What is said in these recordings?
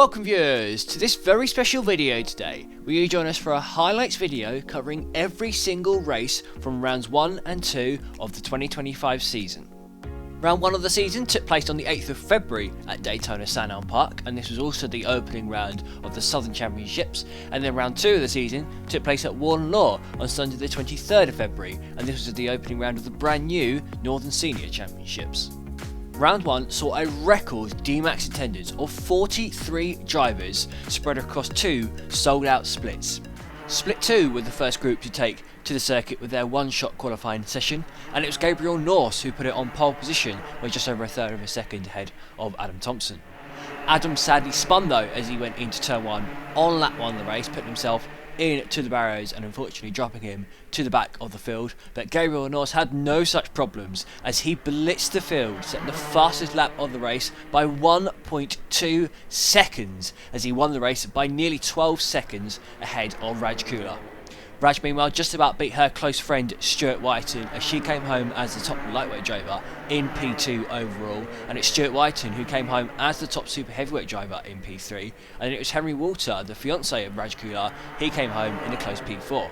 Welcome viewers to this very special video today, where you join us for a highlights video covering every single race from rounds 1 and 2 of the 2025 season. Round 1 of the season took place on the 8th of February at Daytona Sandown Park, and this was also the opening round of the Southern Championships, and then round 2 of the season took place at Warden on Sunday the 23rd of February, and this was the opening round of the brand new Northern Senior Championships. Round 1 saw a record D-Max attendance of 43 drivers spread across 2 sold-out splits. Split 2 were the first group to take to the circuit with their one-shot qualifying session, and it was Gabriel Norse who put it on pole position with just over a third of a second ahead of Adam Thompson. Adam sadly spun though as he went into turn 1 on lap 1 of the race, putting himself into the barrows and unfortunately dropping him to the back of the field, but Gabriel Norse had no such problems as he blitzed the field, setting the fastest lap of the race by 1.2 seconds as he won the race by nearly 12 seconds ahead of Raj Kula. Raj meanwhile just about beat her close friend Stuart Whiten as she came home as the top lightweight driver in P2 overall, and it's Stuart Whiten who came home as the top super heavyweight driver in P3, and it was Henry Walter, the fiance of Raj Kula, he came home in a close P4.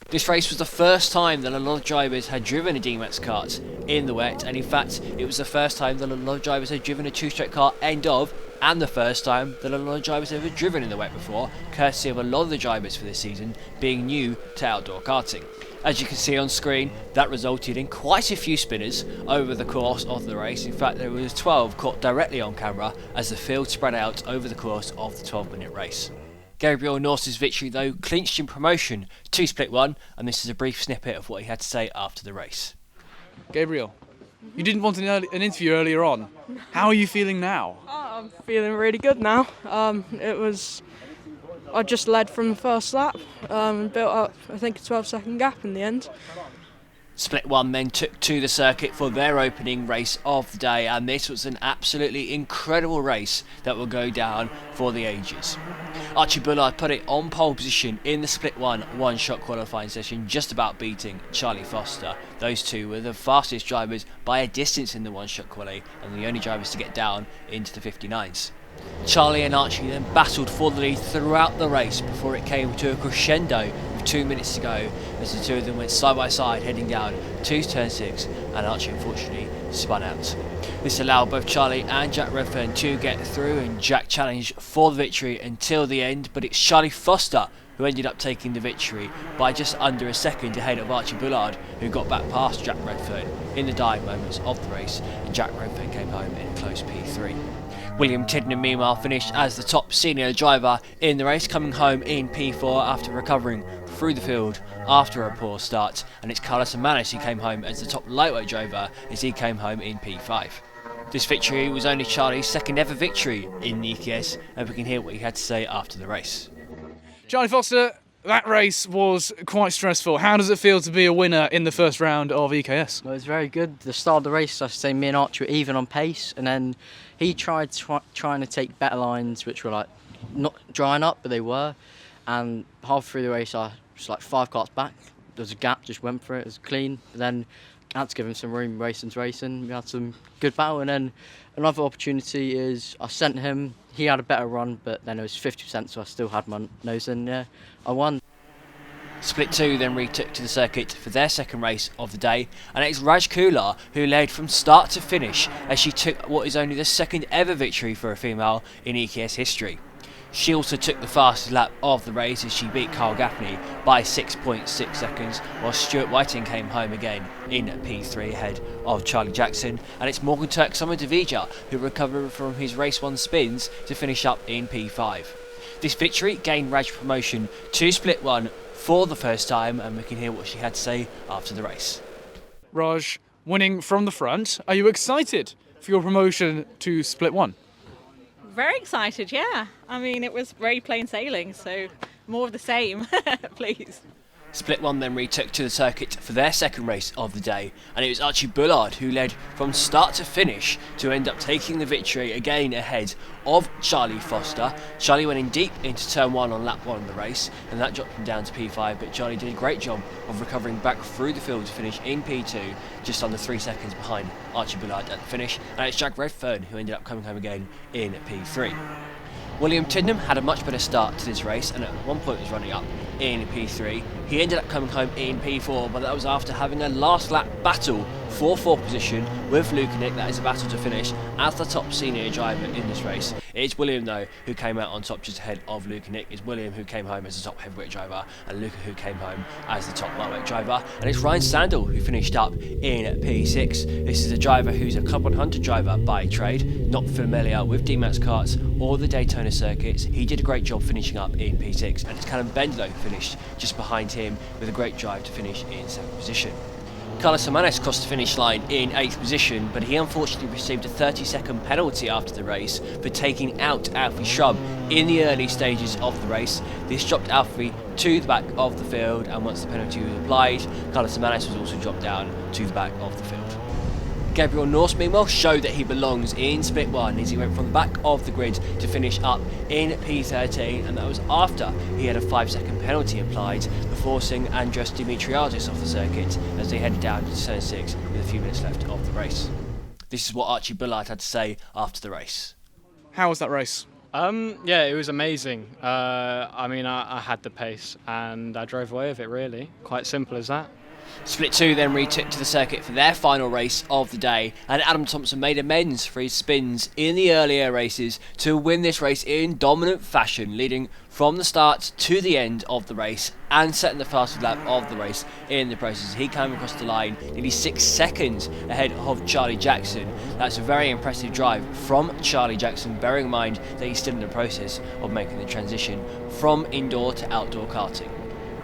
This race was the first time that a lot of drivers had driven a D-Max kart in the wet, and in fact it was the first time that a lot of drivers had driven a two-stroke kart end of, and the first time that a lot of drivers have ever driven in the wet before, courtesy of a lot of the drivers for this season being new to outdoor karting. As you can see on screen, that resulted in quite a few spinners over the course of the race. In fact, there was 12 caught directly on camera as the field spread out over the course of the 12-minute race. Gabriel Norse's victory though clinched in promotion to Split 1, and this is a brief snippet of what he had to say after the race. Gabriel, you didn't want an interview earlier on. How are you feeling now? I'm feeling really good now. I just led from the first lap, and built up I think a 12-second gap in the end. Split 1 then took to the circuit for their opening race of the day, and this was an absolutely incredible race that will go down for the ages. Archie Bullard put it on pole position in the Split 1 one-shot qualifying session, just about beating Charlie Foster. Those two were the fastest drivers by a distance in the one-shot quali, and the only drivers to get down into the 59s. Charlie and Archie then battled for the lead throughout the race before it came to a crescendo with 2 minutes to go as the two of them went side by side heading down to turn 6, and Archie unfortunately spun out. This allowed both Charlie and Jack Redfern to get through, and Jack challenged for the victory until the end, but it's Charlie Foster who ended up taking the victory by just under a second ahead of Archie Bullard, who got back past Jack Redfern in the dying moments of the race, and Jack Redfern came home in a close P3. William Tiddenham meanwhile finished as the top senior driver in the race, coming home in P4 after recovering through the field after a poor start, and it's Carlos Amanis who came home as the top lightweight driver as he came home in P5. This victory was only Charlie's second ever victory in the EKS, and we can hear what he had to say after the race. Charlie Foster, that race was quite stressful. How does it feel to be a winner in the first round of EKS? Well, it was very good. The start of the race, I should say, me and Archie were even on pace, and then he tried trying to take better lines, which were like not drying up, but they were. And half through the race, I was like 5 cars back. There was a gap, just went for it. It was clean. But then I had to give him some room, racing. We had some good battle, and then another opportunity is I sent him. He had a better run, but then it was 50%, so I still had my nose in. Yeah, I won. Split 2 then retook to the circuit for their second race of the day, and it's Raj Kula who led from start to finish as she took what is only the second ever victory for a female in EKS history. She also took the fastest lap of the race as she beat Carl Gaffney by 6.6 seconds, while Stuart Whiting came home again in P3 ahead of Charlie Jackson, and it's Morgan Turk-Sommer-Davija who recovered from his race 1 spins to finish up in P5. This victory gained Raj promotion to Split 1 for the first time, and we can hear what she had to say after the race. Raj, winning from the front, are you excited for your promotion to Split 1? Very excited, yeah. I mean, it was very plain sailing, so more of the same, please. Split 1 then retook to the circuit for their second race of the day, and it was Archie Bullard who led from start to finish to end up taking the victory again ahead of Charlie Foster. Charlie went in deep into turn 1 on lap 1 of the race, and that dropped him down to P5, but Charlie did a great job of recovering back through the field to finish in P2, just under 3 seconds behind Archie Bullard at the finish, and it's Jack Redfern who ended up coming home again in P3. William Tidnam had a much better start to this race and at one point was running up in P3. He ended up coming home in P4, but that was after having a last lap battle for 4th position with Lukanik. That is a battle to finish as the top senior driver in this race. It's William though who came out on top just ahead of Lukanik. It's William who came home as the top heavyweight driver and Luka who came home as the top lightweight driver. And it's Ryan Sandown who finished up in P6. This is a driver who's a Club 100 driver by trade, not familiar with D-Max karts or the Daytona circuits. He did a great job finishing up in P6, and it's Callum Bendlow who finished just behind him with a great drive to finish in 7th position. Carlos Samanes crossed the finish line in 8th position, but he unfortunately received a 30-second penalty after the race for taking out Alfie Shrub in the early stages of the race. This dropped Alfie to the back of the field, and once the penalty was applied, Carlos Samanes was also dropped down to the back of the field. Gabriel Norse, meanwhile, showed that he belongs in Split 1 as he went from the back of the grid to finish up in P13, and that was after he had a 5-second penalty applied for forcing Andres Dimitriadis off the circuit as they headed down to turn 6 with a few minutes left of the race. This is what Archie Bullard had to say after the race. How was that race? Yeah, it was amazing. I had the pace and I drove away with it, really. Quite simple as that. Split 2 then retook to the circuit for their final race of the day, and Adam Thompson made amends for his spins in the earlier races to win this race in dominant fashion, leading from the start to the end of the race and setting the fastest lap of the race in the process. He came across the line nearly 6 seconds ahead of Charlie Jackson. That's a very impressive drive from Charlie Jackson, bearing in mind that he's still in the process of making the transition from indoor to outdoor karting.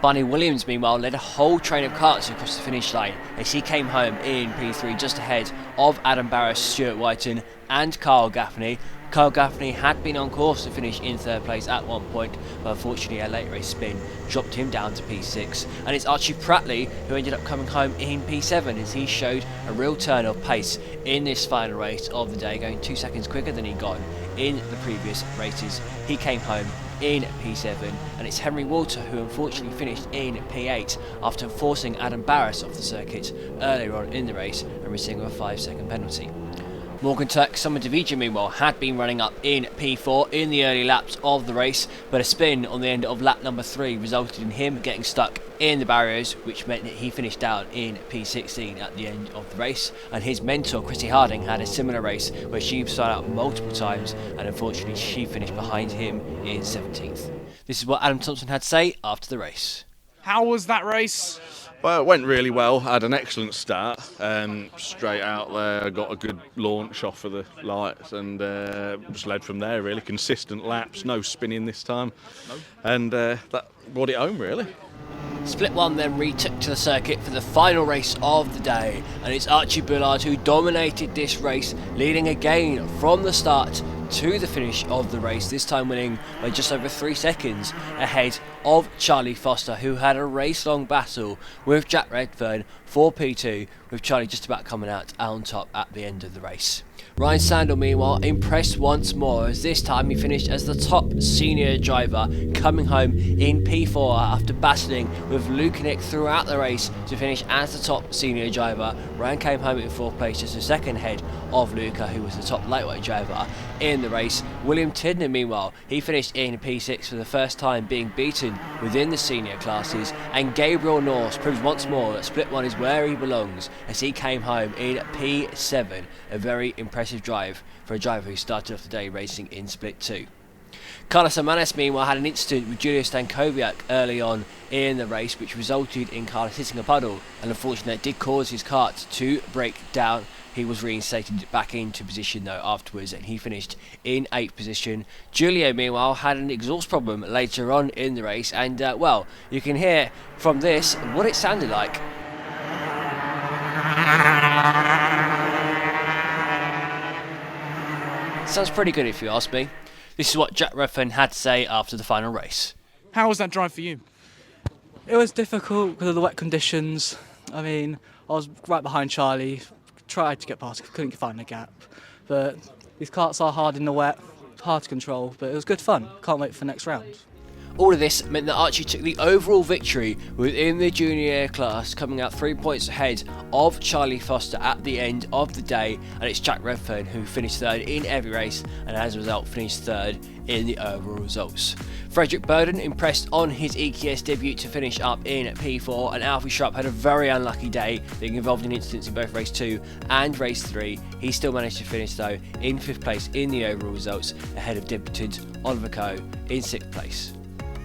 Barney Williams, meanwhile, led a whole train of karts across the finish line as he came home in P3 just ahead of Adam Barras, Stuart Whiten and Carl Gaffney. Carl Gaffney had been on course to finish in 3rd place at one point, but unfortunately a late race spin dropped him down to P6. And it's Archie Prattley who ended up coming home in P7 as he showed a real turn of pace in this final race of the day, going 2 seconds quicker than he'd gone in the previous races. He came home in P7, and it's Henry Walter who unfortunately finished in P8 after forcing Adam Barras off the circuit earlier on in the race and receiving a 5-second penalty. Morgan Turk Summer-Davija, meanwhile, had been running up in P4 in the early laps of the race, but a spin on the end of lap number 3 resulted in him getting stuck in the barriers, which meant that he finished down in P16 at the end of the race. And his mentor, Chrissy Harding, had a similar race where she started out multiple times, and unfortunately she finished behind him in 17th. This is what Adam Thompson had to say after the race. How was that race? Well, it went really well. I had an excellent start. Straight out there, I got a good launch off of the lights and just led from there, really. Consistent laps, no spinning this time. And that brought it home, really. Split 1 then retook to the circuit for the final race of the day, and it's Archie Bullard who dominated this race, leading again from the start to the finish of the race, this time winning by just over 3 seconds ahead of Charlie Foster, who had a race-long battle with Jack Redfern for P2, with Charlie just about coming out on top at the end of the race. Ryan Sandown, meanwhile, impressed once more, as this time he finished as the top senior driver, coming home in P4 after battling with Lukanik throughout the race to finish as the top senior driver. Ryan came home in 4th place, just a second ahead of Luca, who was the top lightweight driver in the race. William Tidnam, meanwhile, he finished in P6 for the first time, being beaten within the senior classes, and Gabriel Norse proves once more that Split 1 is where he belongs as he came home in P7, a very impressive drive for a driver who started off the day racing in Split 2. Carlos Samanes, meanwhile, had an incident with Julius Stankowiak early on in the race, which resulted in Carlos hitting a puddle, and unfortunately it did cause his kart to break down. He was reinstated back into position though afterwards, and he finished in 8th position. Julio, meanwhile, had an exhaust problem later on in the race, and well, you can hear from this what it sounded like. Sounds pretty good if you ask me. This is what Jack Redfern had to say after the final race. How was that drive for you? It was difficult because of the wet conditions. I mean, I was right behind Charlie, tried to get past, couldn't find a gap. But these karts are hard in the wet, hard to control, but it was good fun. Can't wait for the next round. All of this meant that Archie took the overall victory within the junior class, coming out 3 points ahead of Charlie Foster at the end of the day, and it's Jack Redfern who finished third in every race and as a result finished third in the overall results. Frederick Burden impressed on his EKS debut to finish up in P4, and Alfie Sharp had a very unlucky day, being involved in incidents in both race 2 and race 3. He still managed to finish though in 5th place in the overall results, ahead of debutant Oliver Coe in 6th place.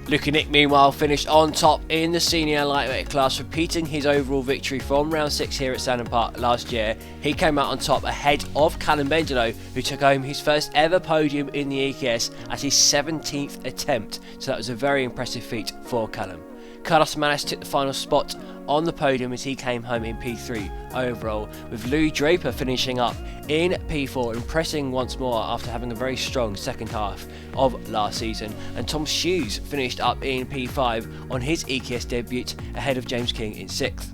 Luke Nick meanwhile finished on top in the senior lightweight class, repeating his overall victory from round 6 here at Sandown Park last year. He came out on top ahead of Callum Bendelow, who took home his first ever podium in the EKS at his 17th attempt, so that was a very impressive feat for Callum. Carlos Manis took the final spot on the podium as he came home in P3 overall, with Louis Draper finishing up in P4, impressing once more after having a very strong second half of last season, and Tom Hughes finished up in P5 on his EKS debut ahead of James King in 6th.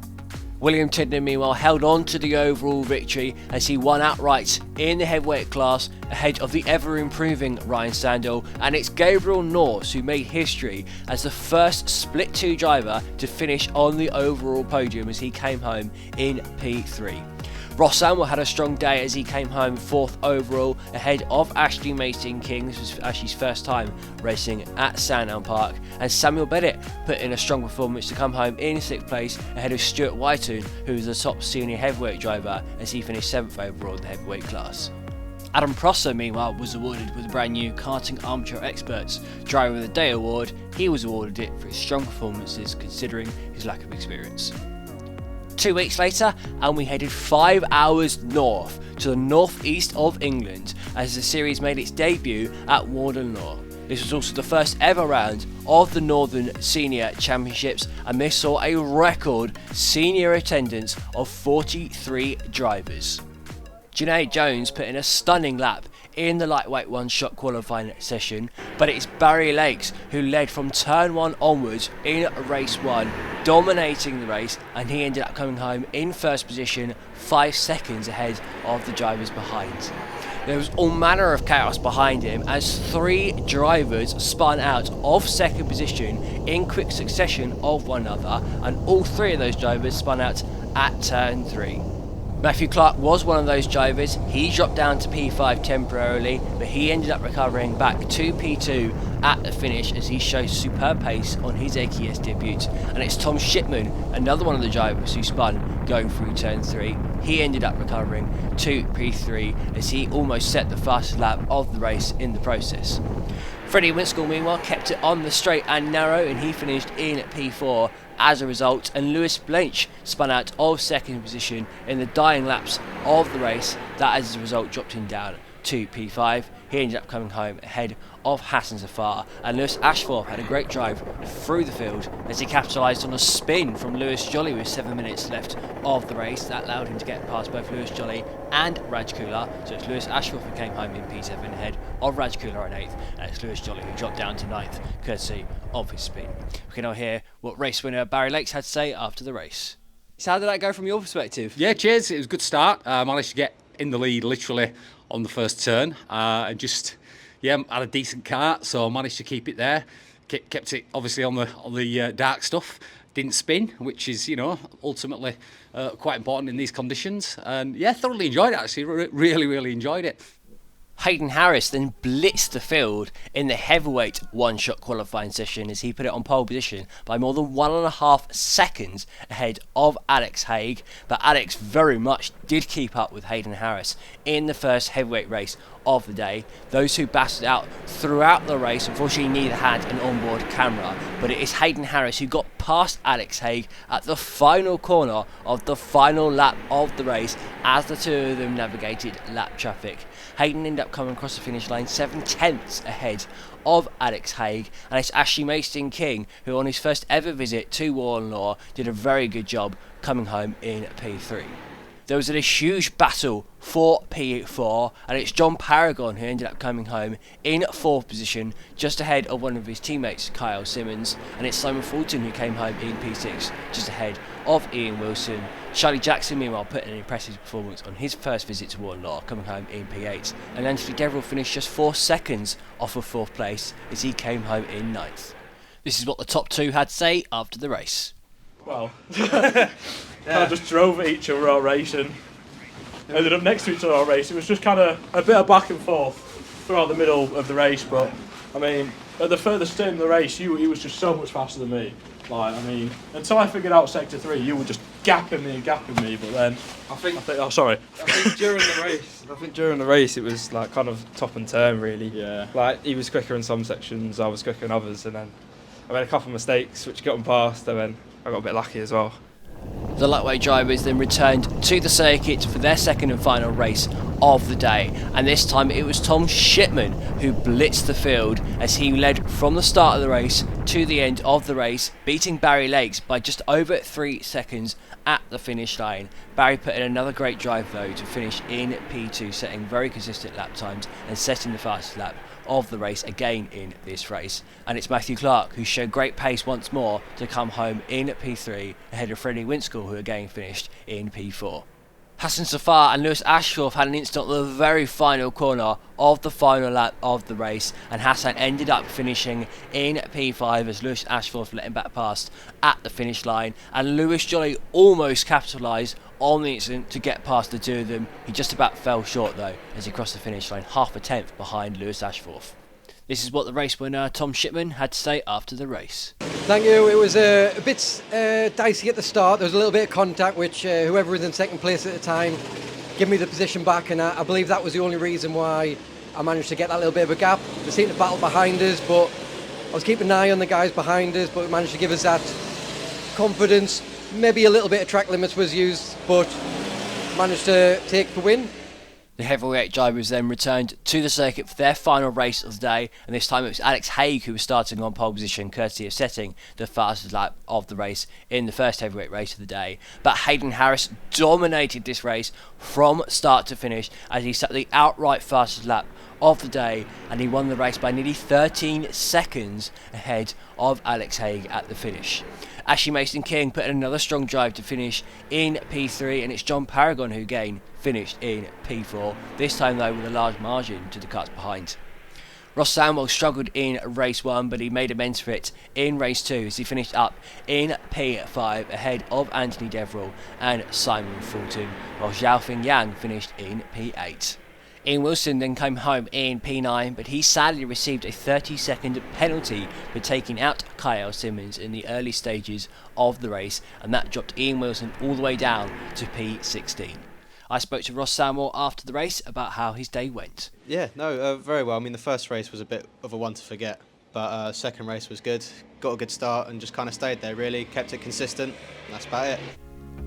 William Tidden meanwhile held on to the overall victory as he won outright in the heavyweight class ahead of the ever improving Ryan Sandown, and it's Gabriel Norse who made history as the first split 2 driver to finish on the overall podium as he came home in P3. Ross Samuel had a strong day as he came home 4th overall ahead of Ashley Mason King. This was Ashley's first time racing at Sandown Park, and Samuel Bennett put in a strong performance to come home in 6th place ahead of Stuart Whitoon, who was the top senior heavyweight driver as he finished 7th overall in the heavyweight class. Adam Prosser meanwhile was awarded with a brand new Karting Armature Experts Driver of the Day award. He was awarded it for his strong performances considering his lack of experience. 2 weeks later, and we headed 5 hours north to the northeast of England as the series made its debut at Warden Law. This was also the first ever round of the Northern Senior Championships, and this saw a record senior attendance of 43 drivers. Junaid Jones put in a stunning lap in the lightweight one-shot qualifying session, but it's Barry Lakes who led from turn 1 onwards in race 1, dominating the race, and he ended up coming home in first position 5 seconds ahead of the drivers behind. There was all manner of chaos behind him as 3 drivers spun out of second position in quick succession of one another, and all 3 of those drivers spun out at turn 3. Matthew Clark was one of those drivers. He dropped down to P5 temporarily, but he ended up recovering back to P2 at the finish as he showed superb pace on his EKS debut. And it's Tom Shipman, another one of the drivers who spun going through turn 3. He ended up recovering to P3 as he almost set the fastest lap of the race in the process. Freddie Winskell meanwhile kept it on the straight and narrow, and he finished in P4 as a result, and Lewis Blanche spun out of second position in the dying laps of the race. That as a result dropped him down to P5. He ended up coming home ahead of Hassan Zafar, and Lewis Ashthorpe had a great drive through the field as he capitalised on a spin from Lewis Jolly with 7 minutes left of the race. That allowed him to get past both Lewis Jolly and Raj Kula, so it's Lewis Ashthorpe who came home in P7 ahead of Raj Kula in 8th, and it's Lewis Jolly who dropped down to 9th courtesy of his spin. We can now hear what race winner Barry Lakes had to say after the race. So how did that go from your perspective? Yeah, cheers. It was a good start. Managed to get in the lead literally on the first turn, and just had a decent kart, so managed to keep it there. Kept it obviously on the dark stuff. Didn't spin, which is ultimately quite important in these conditions. And yeah, thoroughly enjoyed it actually. Really enjoyed it. Hayden Harris then blitzed the field in the heavyweight one-shot qualifying session as he put it on pole position by more than 1.5 seconds ahead of Alex Haig, but Alex very much did keep up with Hayden Harris in the first heavyweight race of the day. Those who battled out throughout the race unfortunately neither had an onboard camera, but it is Hayden Harris who got past Alex Haig at the final corner of the final lap of the race as the two of them navigated lap traffic. Hayden ended up coming across the finish line 7/10 ahead of Alex Haig, and it's Ashley Mason King who on his first ever visit to Warden Law did a very good job coming home in P3. There was a huge battle for P4, and it's John Paragon who ended up coming home in 4th position, just ahead of one of his teammates, Kyle Simmons, and it's Simon Fulton who came home in P6, just ahead of Ian Wilson. Charlie Jackson meanwhile put in an impressive performance on his first visit to Warden Law, coming home in P8, and Anthony Deverell finished just 4 seconds off of 4th place as he came home in 9th. This is what the top two had to say after the race. Well, kind of just drove at each other all race and ended up next to each other all race. It was just kind of a bit of back and forth throughout the middle of the race, but I mean, at the furthest stint in the race, he was just so much faster than me. Like, I mean, until I figured out sector 3, you were just gapping me, but then I think oh, sorry. I think during the race, it was like kind of top and turn really. Yeah. Like he was quicker in some sections, I was quicker in others, and then I made a couple of mistakes which got him past, and then I got a bit lucky as well. The lightweight drivers then returned to the circuit for their second and final race of the day, and this time it was Tom Shipman who blitzed the field as he led from the start of the race to the end of the race, beating Barry Lakes by just over 3 seconds at the finish line. Barry put in another great drive though to finish in P2, setting very consistent lap times and setting the fastest lap of the race again in this race. And it's Matthew Clark who showed great pace once more to come home in P3 ahead of Freddie Winskell, who again finished in P4. Hassan Safar and Lewis Ashforth had an incident on the very final corner of the final lap of the race, and Hassan ended up finishing in P5 as Lewis Ashforth let him back past at the finish line, and Lewis Jolly almost capitalised on the incident to get past the two of them. He just about fell short though as he crossed the finish line, half a tenth behind Lewis Ashforth. This is what the race winner Tom Shipman had to say after the race. Thank you. It was a bit dicey at the start. There was a little bit of contact, which whoever was in second place at the time gave me the position back, and I believe that was the only reason why I managed to get that little bit of a gap. They seemed to battle behind us, but I was keeping an eye on the guys behind us, but we managed to give us that confidence. Maybe a little bit of track limits was used, but managed to take the win. The heavyweight drivers then returned to the circuit for their final race of the day, and this time it was Alex Haig who was starting on pole position, courtesy of setting the fastest lap of the race in the first heavyweight race of the day. But Hayden Harris dominated this race from start to finish as he set the outright fastest lap of the day, and he won the race by nearly 13 seconds ahead of Alex Haig at the finish. Ashley Mason-King put in another strong drive to finish in P3, and it's John Paragon who again finished in P4, this time though with a large margin to the cars behind. Ross Samuel struggled in race 1, but he made amends for it in race 2 as he finished up in P5 ahead of Anthony Deverill and Simon Fulton, while Xiaofeng Yang finished in P8. Ian Wilson then came home in P9, but he sadly received a 30-second penalty for taking out Kyle Simmons in the early stages of the race, and that dropped Ian Wilson all the way down to P16. I spoke to Ross Samuel after the race about how his day went. Yeah, no, very well. I mean, the first race was a bit of a one to forget, but second race was good. Got a good start and just kind of stayed there, really. Kept it consistent, and that's about it.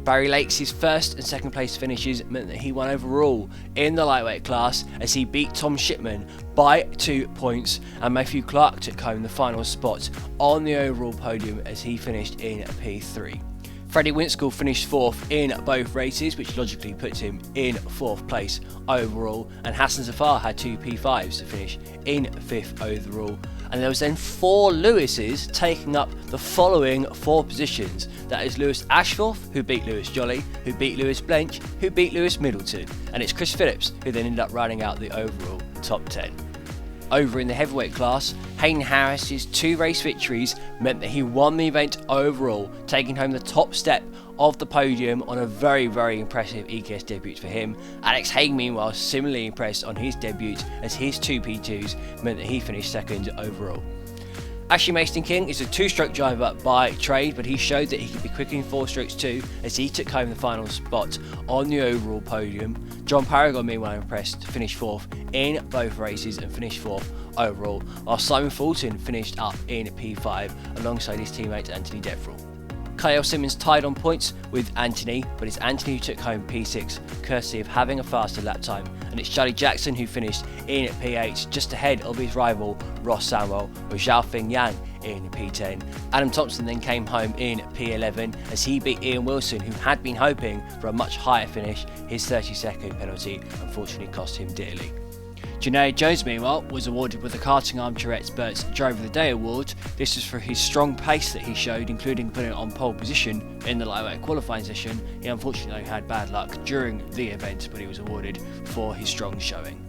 Barry Lakes' first and second place finishes meant that he won overall in the lightweight class as he beat Tom Shipman by 2 points, and Matthew Clark took home the final spot on the overall podium as he finished in P3. Freddie Winskell finished 4th in both races, which logically puts him in 4th place overall, and Hassan Zafar had 2 P5s to finish in 5th overall. And there was then 4 Lewises taking up the following 4 positions. That is Lewis Ashforth, who beat Lewis Jolly, who beat Lewis Blench, who beat Lewis Middleton, and it's Chris Phillips who then ended up rounding out the overall top 10. Over in the heavyweight class, Hayden Harris's 2 race victories meant that he won the event overall, taking home the top step of the podium on a very, very impressive EKS debut for him. Alex Haig, meanwhile, similarly impressed on his debut as his 2 P2s meant that he finished 2nd overall. Ashley Mason-King is a 2-stroke driver by trade, but he showed that he could be quick in 4 strokes too as he took home the final spot on the overall podium. John Paragon, meanwhile, impressed to finish 4th in both races and finished 4th overall, while Simon Fulton finished up in P5 alongside his teammate Anthony Deverill. Kyle Simmons tied on points with Anthony, but it's Anthony who took home P6 courtesy of having a faster lap time, and it's Charlie Jackson who finished in P8 just ahead of his rival Ross Samuel, with Xiaofeng Yang in P10. Adam Thompson then came home in P11 as he beat Ian Wilson, who had been hoping for a much higher finish. His 30-second penalty unfortunately cost him dearly. Janae Jones, meanwhile, was awarded with the Karting Armchair Experts Driver of the Day award. This was for his strong pace that he showed, including putting it on pole position in the lightweight qualifying session. He unfortunately had bad luck during the event, but he was awarded for his strong showing.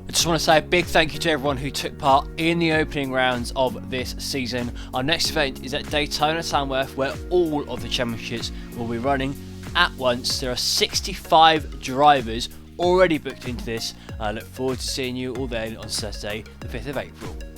The just want to say a big thank you to everyone who took part in the opening rounds of this season. Our next event is at Daytona Tamworth, where all of the championships will be running at once. There are 65 drivers already booked into this. I look forward to seeing you all then on Saturday, the 5th of April.